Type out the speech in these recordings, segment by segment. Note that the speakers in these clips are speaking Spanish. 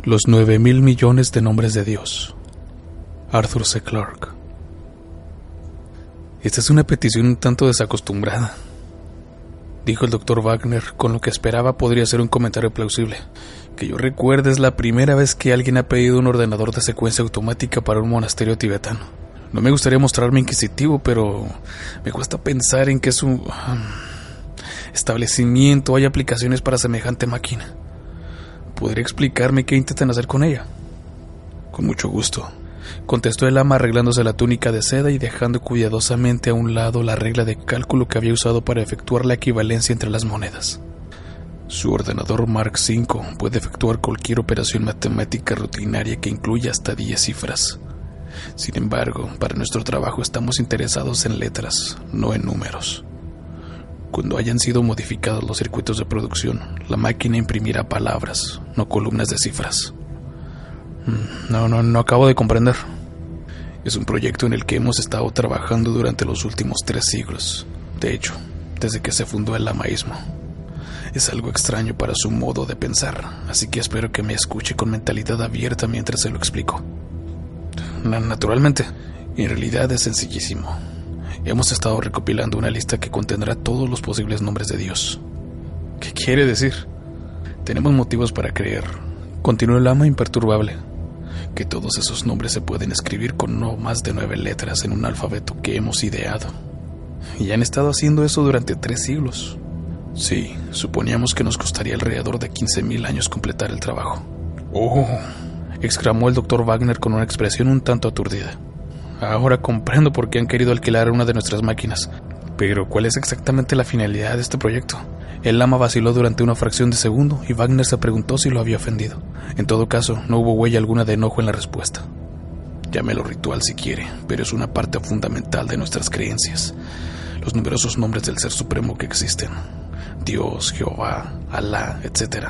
Los 9.000 millones de nombres de Dios. Arthur C. Clarke. Esta es una petición un tanto desacostumbrada, dijo el Dr. Wagner, con lo que esperaba podría ser un comentario plausible. Que yo recuerde, es la primera vez que alguien ha pedido un ordenador de secuencia automática para un monasterio tibetano. No me gustaría mostrarme inquisitivo, pero me cuesta pensar en que su establecimiento hay aplicaciones para semejante máquina. ¿Podría explicarme qué intentan hacer con ella? Con mucho gusto, contestó el ama, arreglándose la túnica de seda y dejando cuidadosamente a un lado la regla de cálculo que había usado para efectuar la equivalencia entre las monedas. Su ordenador Mark V puede efectuar cualquier operación matemática rutinaria que incluya hasta 10 cifras. Sin embargo, para nuestro trabajo estamos interesados en letras, no en números. Cuando hayan sido modificados los circuitos de producción, la máquina imprimirá palabras, no columnas de cifras. No acabo de comprender. Es un proyecto en el que hemos estado trabajando durante los últimos 3 siglos. De hecho, desde que se fundó el lamaísmo. Es algo extraño para su modo de pensar, así que espero que me escuche con mentalidad abierta mientras se lo explico. Naturalmente, en realidad es sencillísimo. Hemos estado recopilando una lista que contendrá todos los posibles nombres de Dios. ¿Qué quiere decir? Tenemos motivos para creer, continuó el ama imperturbable, que todos esos nombres se pueden escribir con no más de 9 letras en un alfabeto que hemos ideado. Y han estado haciendo eso durante 3 siglos. Sí, suponíamos que nos costaría alrededor de 15.000 años completar el trabajo. ¡Oh!, exclamó el Dr. Wagner con una expresión un tanto aturdida. Ahora comprendo por qué han querido alquilar una de nuestras máquinas. Pero, ¿cuál es exactamente la finalidad de este proyecto? El ama vaciló durante una fracción de segundo y Wagner se preguntó si lo había ofendido. En todo caso, no hubo huella alguna de enojo en la respuesta. Llámelo ritual si quiere, pero es una parte fundamental de nuestras creencias. Los numerosos nombres del Ser Supremo que existen. Dios, Jehová, Alá, etc.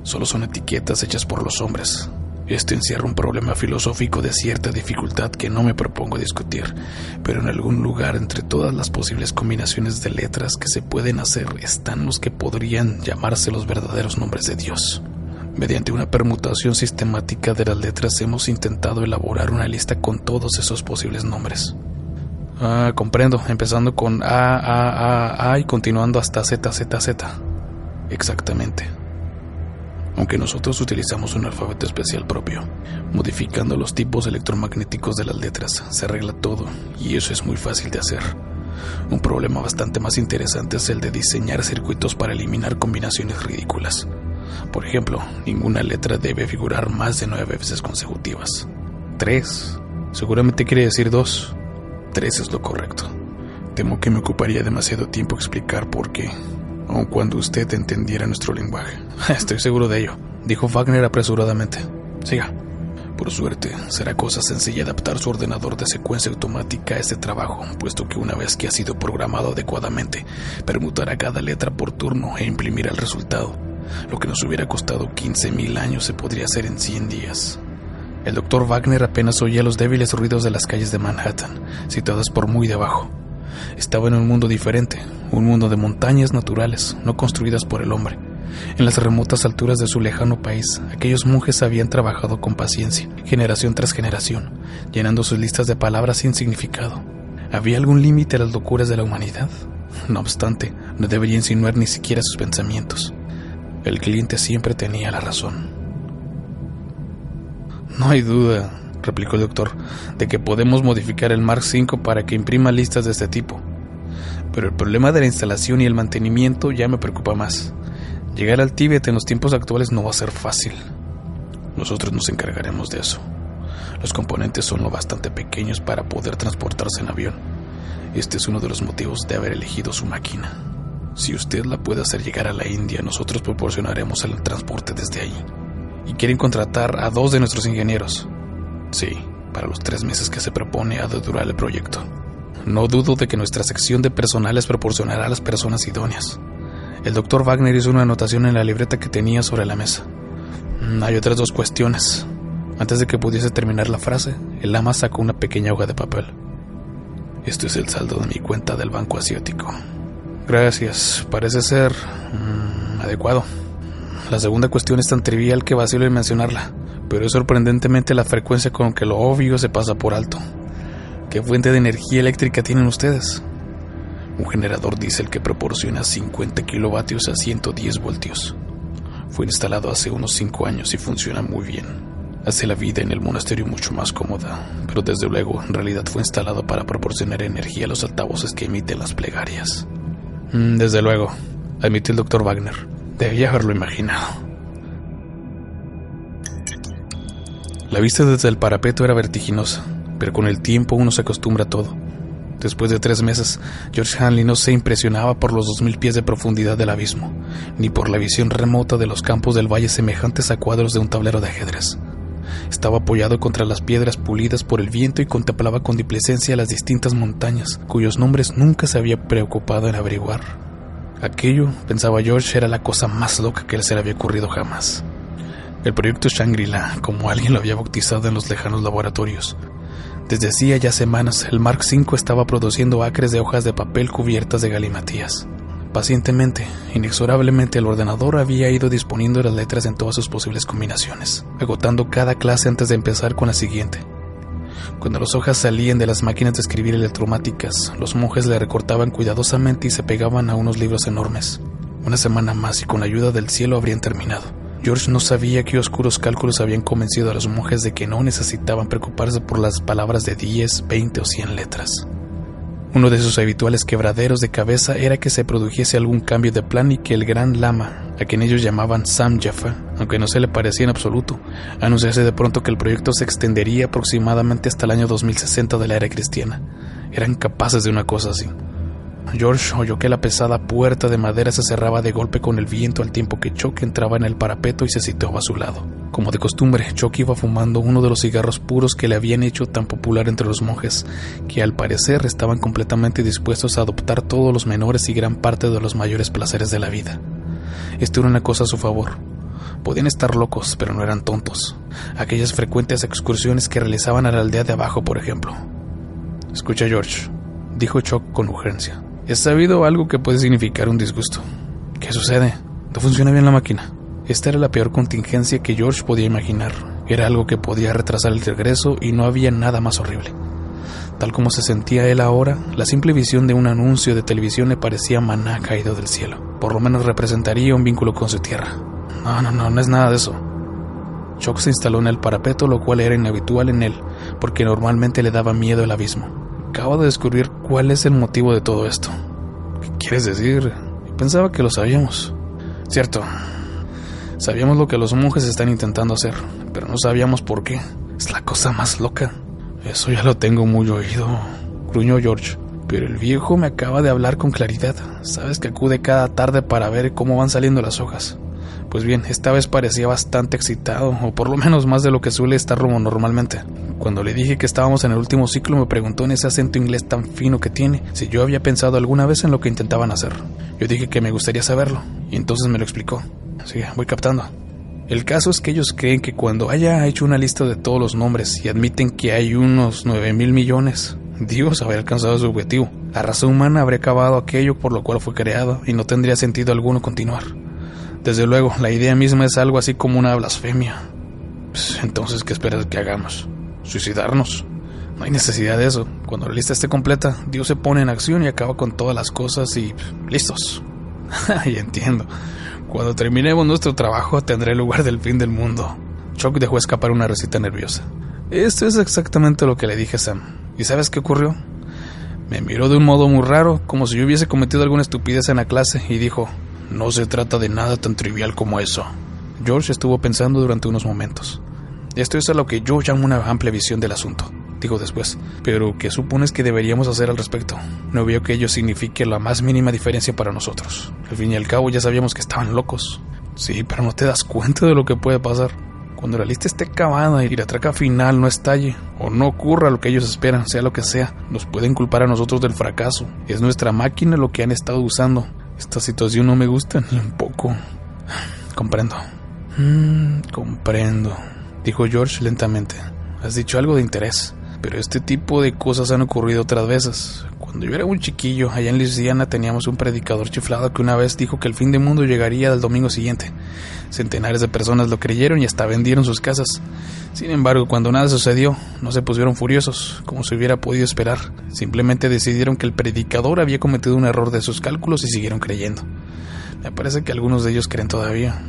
Solo son etiquetas hechas por los hombres. Esto encierra un problema filosófico de cierta dificultad que no me propongo discutir, pero en algún lugar entre todas las posibles combinaciones de letras que se pueden hacer están los que podrían llamarse los verdaderos nombres de Dios. Mediante una permutación sistemática de las letras hemos intentado elaborar una lista con todos esos posibles nombres. Comprendo, empezando con A y continuando hasta ZZZ. Exactamente. Aunque nosotros utilizamos un alfabeto especial propio, modificando los tipos electromagnéticos de las letras, se arregla todo, y eso es muy fácil de hacer. Un problema bastante más interesante es el de diseñar circuitos para eliminar combinaciones ridículas. Por ejemplo, ninguna letra debe figurar más de 9 veces consecutivas. 3. Seguramente quiere decir 2. 3 es lo correcto. Temo que me ocuparía demasiado tiempo explicar por qué, aun cuando usted entendiera nuestro lenguaje. Estoy seguro de ello, dijo Wagner apresuradamente. Siga. Por suerte, será cosa sencilla adaptar su ordenador de secuencia automática a este trabajo, puesto que una vez que ha sido programado adecuadamente, permutará cada letra por turno e imprimirá el resultado. Lo que nos hubiera costado 15.000 años se podría hacer en 100 días. El Dr. Wagner apenas oía los débiles ruidos de las calles de Manhattan, situadas por muy debajo. Estaba en un mundo diferente, un mundo de montañas naturales, no construidas por el hombre. En las remotas alturas de su lejano país, aquellos monjes habían trabajado con paciencia, generación tras generación, llenando sus listas de palabras sin significado. ¿Había algún límite a las locuras de la humanidad? No obstante, no debería insinuar ni siquiera sus pensamientos. El cliente siempre tenía la razón. No hay duda, replicó el doctor, de que podemos modificar el Mark V para que imprima listas de este tipo. Pero el problema de la instalación y el mantenimiento ya me preocupa más. Llegar al Tíbet en los tiempos actuales no va a ser fácil. Nosotros nos encargaremos de eso. Los componentes son lo bastante pequeños para poder transportarse en avión. Este es uno de los motivos de haber elegido su máquina. Si usted la puede hacer llegar a la India, nosotros proporcionaremos el transporte desde allí. ¿Y quieren contratar a 2 de nuestros ingenieros? Sí, para los 3 meses que se propone ha de durar el proyecto. No dudo de que nuestra sección de personal les proporcionará a las personas idóneas. El Dr. Wagner hizo una anotación en la libreta que tenía sobre la mesa. Hay otras 2 cuestiones. Antes de que pudiese terminar la frase, el ama sacó una pequeña hoja de papel. Esto es el saldo de mi cuenta del Banco Asiático. Gracias, parece ser adecuado. La segunda cuestión es tan trivial que vacilo en mencionarla, pero es sorprendentemente la frecuencia con que lo obvio se pasa por alto. ¿Qué fuente de energía eléctrica tienen ustedes? Un generador diésel que proporciona 50 kilovatios a 110 voltios. Fue instalado hace unos 5 años y funciona muy bien. Hace la vida en el monasterio mucho más cómoda, pero desde luego en realidad fue instalado para proporcionar energía a los altavoces que emiten las plegarias. Desde luego, admitió el Dr. Wagner. Debía haberlo imaginado. La vista desde el parapeto era vertiginosa, pero con el tiempo uno se acostumbra a todo. Después de 3 meses, George Hanley no se impresionaba por los 2000 pies de profundidad del abismo, ni por la visión remota de los campos del valle semejantes a cuadros de un tablero de ajedrez. Estaba apoyado contra las piedras pulidas por el viento y contemplaba con displicencia las distintas montañas, cuyos nombres nunca se había preocupado en averiguar. Aquello, pensaba George, era la cosa más loca que se le había ocurrido jamás. El proyecto Shangri-La, como alguien lo había bautizado en los lejanos laboratorios. Desde hacía ya semanas, el Mark V estaba produciendo acres de hojas de papel cubiertas de galimatías. Pacientemente, inexorablemente, el ordenador había ido disponiendo las letras en todas sus posibles combinaciones, agotando cada clase antes de empezar con la siguiente. Cuando las hojas salían de las máquinas de escribir electromáticas, los monjes le recortaban cuidadosamente y se pegaban a unos libros enormes. Una semana más y con la ayuda del cielo habrían terminado. George no sabía qué oscuros cálculos habían convencido a los monjes de que no necesitaban preocuparse por las palabras de 10, 20 o 100 letras. Uno de sus habituales quebraderos de cabeza era que se produjese algún cambio de plan y que el gran lama, a quien ellos llamaban Sam Jaffa, aunque no se le parecía en absoluto, anunciase de pronto que el proyecto se extendería aproximadamente hasta el año 2060 de la era cristiana. Eran capaces de una cosa así. George oyó que la pesada puerta de madera se cerraba de golpe con el viento al tiempo que Chuck entraba en el parapeto y se situaba a su lado. Como de costumbre, Chuck iba fumando uno de los cigarros puros que le habían hecho tan popular entre los monjes, que al parecer estaban completamente dispuestos a adoptar todos los menores y gran parte de los mayores placeres de la vida. Esto era una cosa a su favor. Podían estar locos, pero no eran tontos. Aquellas frecuentes excursiones que realizaban a la aldea de abajo, por ejemplo. «Escucha, George», dijo Chuck con urgencia. «He sabido algo que puede significar un disgusto». «¿Qué sucede? No funciona bien la máquina». Esta era la peor contingencia que George podía imaginar. Era algo que podía retrasar el regreso y no había nada más horrible. Tal como se sentía él ahora, la simple visión de un anuncio de televisión le parecía maná caído del cielo. Por lo menos representaría un vínculo con su tierra. No es nada de eso. Chuck se instaló en el parapeto, lo cual era inhabitual en él, porque normalmente le daba miedo el abismo. Acabo de descubrir cuál es el motivo de todo esto. ¿Qué quieres decir? Pensaba que lo sabíamos. Cierto. Sabíamos lo que los monjes están intentando hacer, pero no sabíamos por qué. Es la cosa más loca. Eso ya lo tengo muy oído, gruñó George. Pero el viejo me acaba de hablar con claridad. Sabes que acude cada tarde para ver cómo van saliendo las hojas. Pues bien, esta vez parecía bastante excitado, o por lo menos más de lo que suele estar normalmente. Cuando le dije que estábamos en el último ciclo, me preguntó en ese acento inglés tan fino que tiene si yo había pensado alguna vez en lo que intentaban hacer. Yo dije que me gustaría saberlo, y entonces me lo explicó. Sí, voy captando. El caso es que ellos creen que cuando haya hecho una lista de todos los nombres y admiten que hay unos 9,000 millones, Dios habría alcanzado su objetivo. La raza humana habría acabado aquello por lo cual fue creado y no tendría sentido alguno continuar. Desde luego, la idea misma es algo así como una blasfemia. Pues, entonces, ¿qué esperas que hagamos? ¿Suicidarnos? No hay necesidad de eso. Cuando la lista esté completa, Dios se pone en acción y acaba con todas las cosas y... ¡listos! Y entiendo. Cuando terminemos nuestro trabajo, tendrá lugar del fin del mundo. Chuck dejó escapar una risita nerviosa. Esto es exactamente lo que le dije a Sam. ¿Y sabes qué ocurrió? Me miró de un modo muy raro, como si yo hubiese cometido alguna estupidez en la clase, y dijo... No se trata de nada tan trivial como eso. George estuvo pensando durante unos momentos. Esto es a lo que yo llamo una amplia visión del asunto, dijo después. Pero, ¿qué supones que deberíamos hacer al respecto? No veo que ello signifique la más mínima diferencia para nosotros. Al fin y al cabo ya sabíamos que estaban locos. Sí, pero no te das cuenta de lo que puede pasar. Cuando la lista esté acabada y la traca final no estalle, o no ocurra lo que ellos esperan, sea lo que sea, nos pueden culpar a nosotros del fracaso. Es nuestra máquina lo que han estado usando. Esta situación no me gusta ni un poco. Comprendo. Comprendo, dijo George lentamente. Has dicho algo de interés, pero este tipo de cosas han ocurrido otras veces. Cuando yo era un chiquillo, allá en Luisiana teníamos un predicador chiflado que una vez dijo que el fin del mundo llegaría el domingo siguiente. Centenares de personas lo creyeron y hasta vendieron sus casas. Sin embargo, cuando nada sucedió, no se pusieron furiosos, como se hubiera podido esperar. Simplemente decidieron que el predicador había cometido un error de sus cálculos y siguieron creyendo. Me parece que algunos de ellos creen todavía.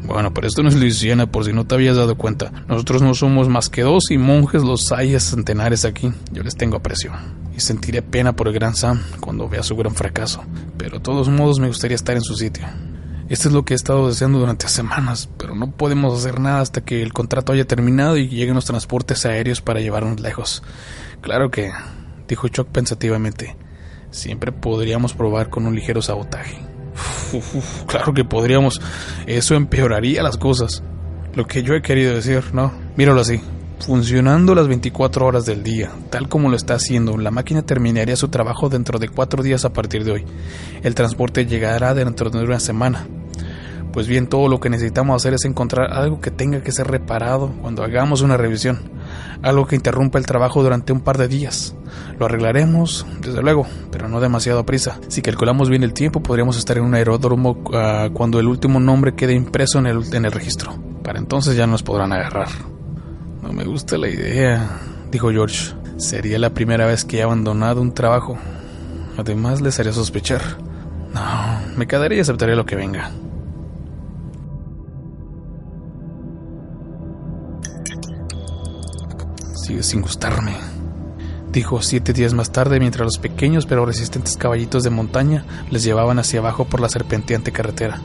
Bueno, pero esto no es Luisiana, por si no te habías dado cuenta. Nosotros no somos más que 2 y monjes los hay a centenares aquí. Yo les tengo aprecio y sentiré pena por el gran Sam cuando vea su gran fracaso. Pero de todos modos me gustaría estar en su sitio. Esto es lo que he estado deseando durante semanas, pero no podemos hacer nada hasta que el contrato haya terminado y lleguen los transportes aéreos para llevarnos lejos. Claro que, dijo Chuck pensativamente, siempre podríamos probar con un ligero sabotaje. Claro que podríamos. Eso empeoraría las cosas. Lo que yo he querido decir, ¿no? Míralo así. Funcionando las 24 horas del día, tal como lo está haciendo, la máquina terminaría su trabajo dentro de 4 días a partir de hoy. El transporte llegará dentro de una semana. Pues bien, todo lo que necesitamos hacer es encontrar algo que tenga que ser reparado cuando hagamos una revisión. Algo que interrumpa el trabajo durante un par de días. Lo arreglaremos, desde luego, pero no demasiado a prisa. Si calculamos bien el tiempo, podríamos estar en un aeródromo cuando el último nombre quede impreso en el registro. Para entonces ya nos podrán agarrar. No me gusta la idea, dijo George. Sería la primera vez que he abandonado un trabajo. Además, les haría sospechar. No, me quedaré y aceptaré lo que venga. Sigue sin gustarme, dijo 7 días más tarde mientras los pequeños pero resistentes caballitos de montaña les llevaban hacia abajo por la serpenteante carretera.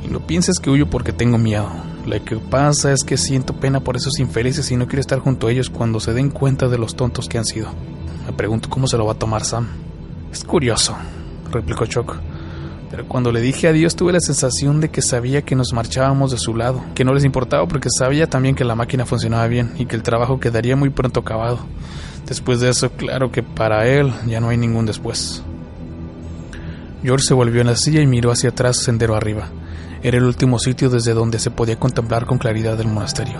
Y no pienses que huyo porque tengo miedo. Lo que pasa es que siento pena por esos infelices y no quiero estar junto a ellos cuando se den cuenta de los tontos que han sido. Me pregunto cómo se lo va a tomar Sam. Es curioso, replicó Chuck. Pero cuando le dije adiós tuve la sensación de que sabía que nos marchábamos de su lado, que no les importaba porque sabía también que la máquina funcionaba bien y que el trabajo quedaría muy pronto acabado. Después de eso, claro que para él ya no hay ningún después. George se volvió en la silla y miró hacia atrás, sendero arriba. Era el último sitio desde donde se podía contemplar con claridad el monasterio.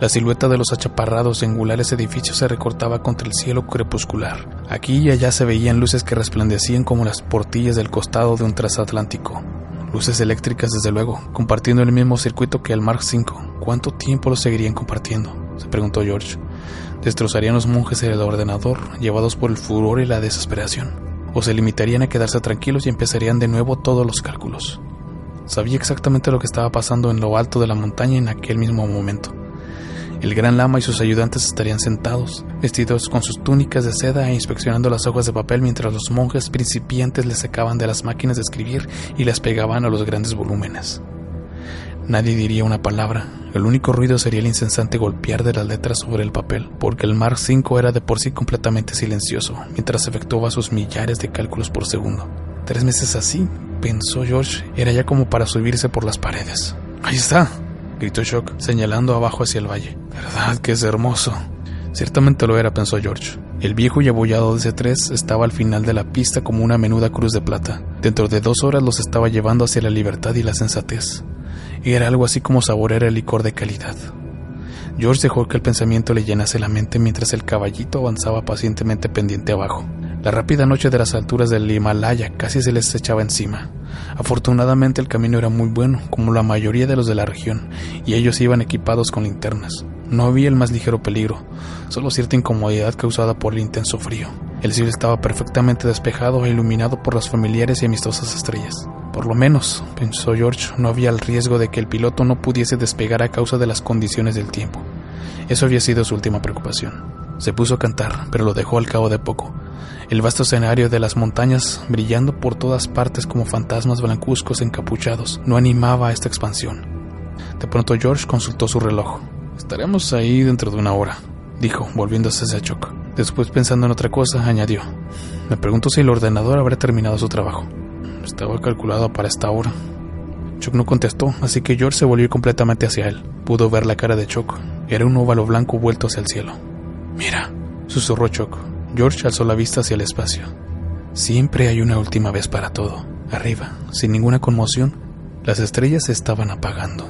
La silueta de los achaparrados y angulares edificios se recortaba contra el cielo crepuscular. Aquí y allá se veían luces que resplandecían como las portillas del costado de un transatlántico. Luces eléctricas, desde luego, compartiendo el mismo circuito que el Mark V. ¿Cuánto tiempo lo seguirían compartiendo?, se preguntó George. ¿Destrozarían los monjes el ordenador, llevados por el furor y la desesperación? ¿O se limitarían a quedarse tranquilos y empezarían de nuevo todos los cálculos? Sabía exactamente lo que estaba pasando en lo alto de la montaña en aquel mismo momento. El gran lama y sus ayudantes estarían sentados, vestidos con sus túnicas de seda e inspeccionando las hojas de papel mientras los monjes principiantes les sacaban de las máquinas de escribir y las pegaban a los grandes volúmenes. Nadie diría una palabra, el único ruido sería el incesante golpear de las letras sobre el papel, porque el Mark V era de por sí completamente silencioso, mientras efectuaba sus millares de cálculos por segundo. 3 meses así, pensó George, era ya como para subirse por las paredes. ¡Ahí está!, gritó Chuck, señalando abajo hacia el valle. ¿Verdad que es hermoso? Ciertamente lo era, pensó George. El viejo y abollado DC-3 estaba al final de la pista como una menuda cruz de plata. Dentro de 2 horas los estaba llevando hacia la libertad y la sensatez. Era algo así como saborear el licor de calidad. George dejó que el pensamiento le llenase la mente mientras el caballito avanzaba pacientemente pendiente abajo. La rápida noche de las alturas del Himalaya casi se les echaba encima. Afortunadamente el camino era muy bueno, como la mayoría de los de la región, y ellos iban equipados con linternas. No había el más ligero peligro, solo cierta incomodidad causada por el intenso frío. El cielo estaba perfectamente despejado e iluminado por las familiares y amistosas estrellas. Por lo menos, pensó George, no había el riesgo de que el piloto no pudiese despegar a causa de las condiciones del tiempo. Eso había sido su última preocupación. Se puso a cantar, pero lo dejó al cabo de poco. El vasto escenario de las montañas, brillando por todas partes como fantasmas blancuzcos encapuchados, no animaba a esta expansión. De pronto George consultó su reloj. «Estaremos ahí dentro de 1 hora», dijo, volviéndose hacia Chuck. Después, pensando en otra cosa, añadió: «Me pregunto si el ordenador habrá terminado su trabajo. Estaba calculado para esta hora». Chuck no contestó, así que George se volvió completamente hacia él. Pudo ver la cara de Chuck. Era un óvalo blanco vuelto hacia el cielo. «Mira», susurró Chuck. George alzó la vista hacia el espacio. Siempre hay una última vez para todo. Arriba, sin ninguna conmoción, las estrellas se estaban apagando.